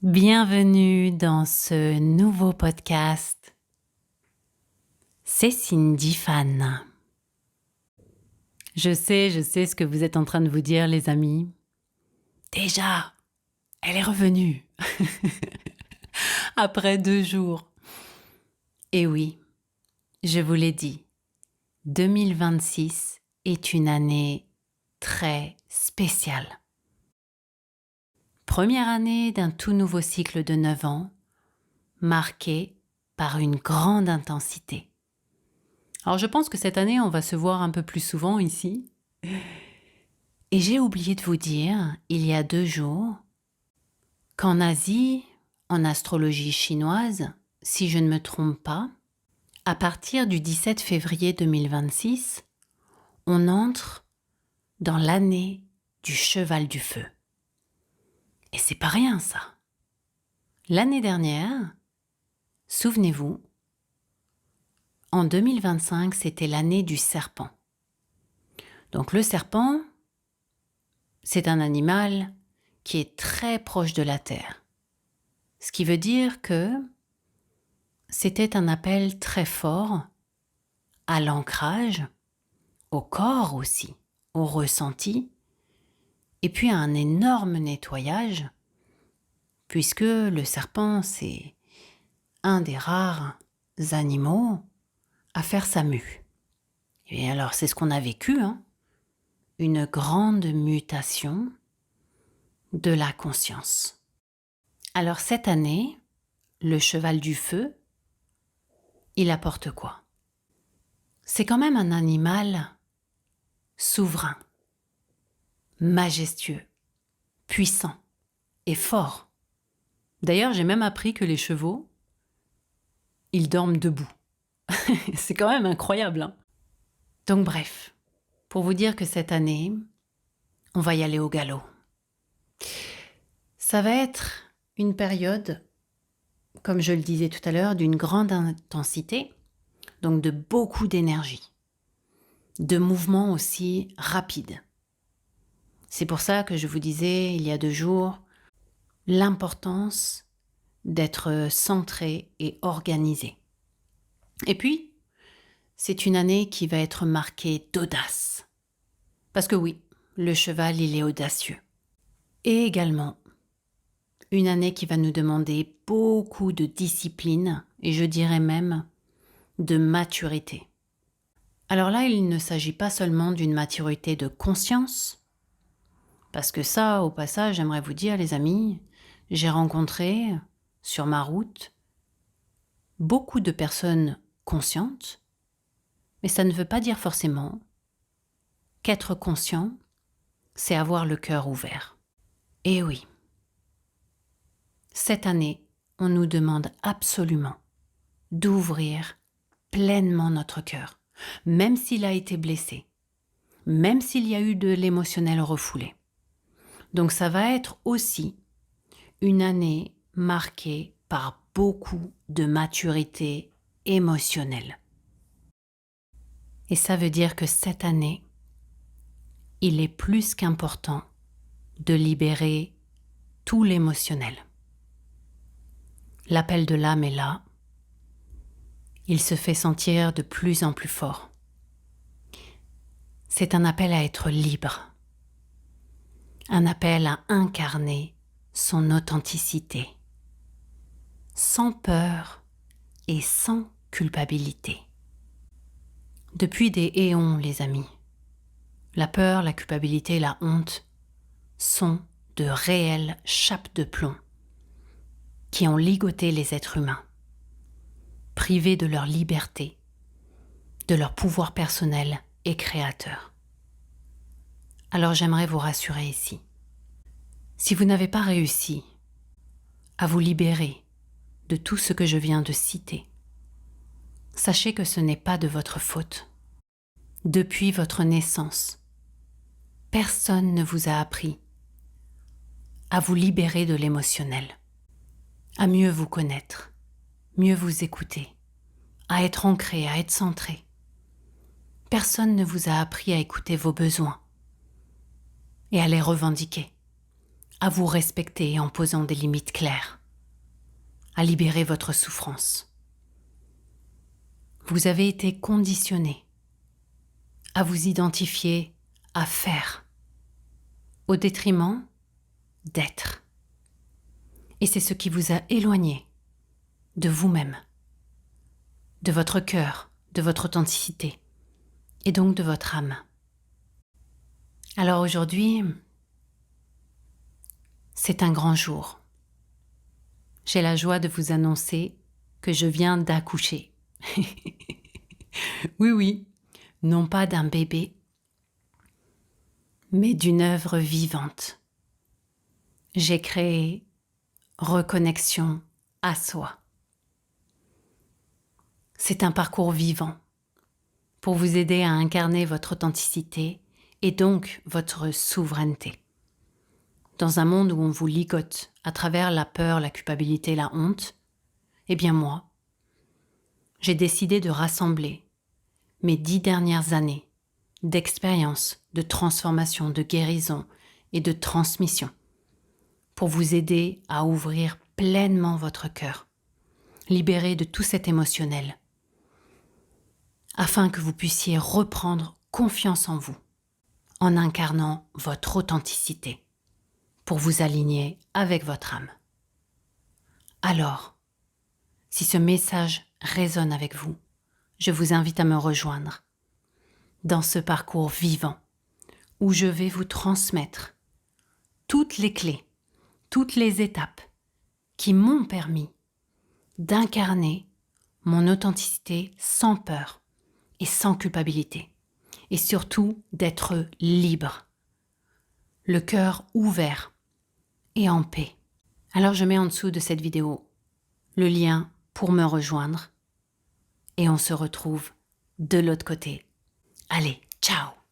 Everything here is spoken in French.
Bienvenue dans ce nouveau podcast. C'est Cindy Fan. Je sais ce que vous êtes en train de vous dire, les amis. Déjà, elle est revenue. Après 2 jours. Et oui, je vous l'ai dit, 2026 est une année très spéciale. Première année d'un tout nouveau cycle de 9 ans, marqué par une grande intensité. Alors je pense que cette année, on va se voir un peu plus souvent ici. Et j'ai oublié de vous dire, il y a 2 jours, qu'en Asie, en astrologie chinoise, si je ne me trompe pas, à partir du 17 février 2026, on entre dans l'année du cheval du feu. Et c'est pas rien ça. L'année dernière, souvenez-vous, en 2025, c'était l'année du serpent. Donc le serpent, c'est un animal qui est très proche de la terre. Ce qui veut dire que c'était un appel très fort à l'ancrage, au corps aussi, au ressenti, et puis à un énorme nettoyage, puisque le serpent, c'est un des rares animaux à faire sa mue. Et alors, c'est ce qu'on a vécu, une grande mutation de la conscience. Alors, cette année, le cheval du feu, il apporte quoi? C'est quand même un animal souverain, majestueux, puissant et fort. D'ailleurs, j'ai même appris que les chevaux, ils dorment debout. C'est quand même incroyable, Donc bref, pour vous dire que cette année, on va y aller au galop. Ça va être une période, comme je le disais tout à l'heure, d'une grande intensité, donc de beaucoup d'énergie, de mouvements aussi rapides. C'est pour ça que je vous disais il y a 2 jours, l'importance d'être centré et organisé. Et puis, c'est une année qui va être marquée d'audace. Parce que oui, le cheval, il est audacieux. Et également, une année qui va nous demander beaucoup de discipline et je dirais même de maturité. Alors là, il ne s'agit pas seulement d'une maturité de conscience, parce que ça, au passage, j'aimerais vous dire, les amis, j'ai rencontré sur ma route beaucoup de personnes conscientes, mais ça ne veut pas dire forcément qu'être conscient, c'est avoir le cœur ouvert. Et oui, cette année, on nous demande absolument d'ouvrir pleinement notre cœur, même s'il a été blessé, même s'il y a eu de l'émotionnel refoulé. Donc ça va être aussi une année marquée par beaucoup de maturité émotionnelle. Et ça veut dire que cette année, il est plus qu'important de libérer tout l'émotionnel. L'appel de l'âme est là. Il se fait sentir de plus en plus fort. C'est un appel à être libre. Un appel à incarner son authenticité, sans peur et sans culpabilité. Depuis des éons, les amis, la peur, la culpabilité, la honte sont de réelles chapes de plomb qui ont ligoté les êtres humains, privés de leur liberté, de leur pouvoir personnel et créateur. Alors j'aimerais vous rassurer ici. Si vous n'avez pas réussi à vous libérer de tout ce que je viens de citer, sachez que ce n'est pas de votre faute. Depuis votre naissance, personne ne vous a appris à vous libérer de l'émotionnel, à mieux vous connaître, mieux vous écouter, à être ancré, à être centré. Personne ne vous a appris à écouter vos besoins et à les revendiquer, à vous respecter en posant des limites claires, à libérer votre souffrance. Vous avez été conditionné à vous identifier à faire, au détriment d'être. Et c'est ce qui vous a éloigné de vous-même, de votre cœur, de votre authenticité, et donc de votre âme. Alors aujourd'hui, c'est un grand jour. J'ai la joie de vous annoncer que je viens d'accoucher. Oui, oui, non pas d'un bébé, mais d'une œuvre vivante. J'ai créé Reconnexion à soi. C'est un parcours vivant pour vous aider à incarner votre authenticité et donc votre souveraineté. Dans un monde où on vous ligote à travers la peur, la culpabilité, la honte, eh bien moi, j'ai décidé de rassembler mes 10 dernières années d'expérience, de transformation, de guérison et de transmission pour vous aider à ouvrir pleinement votre cœur, libérer de tout cet émotionnel, afin que vous puissiez reprendre confiance en vous, en incarnant votre authenticité, pour vous aligner avec votre âme. Alors, si ce message résonne avec vous, je vous invite à me rejoindre dans ce parcours vivant où je vais vous transmettre toutes les clés, toutes les étapes qui m'ont permis d'incarner mon authenticité sans peur et sans culpabilité, et surtout d'être libre, le cœur ouvert et en paix. Alors je mets en dessous de cette vidéo le lien pour me rejoindre et on se retrouve de l'autre côté. Allez, ciao!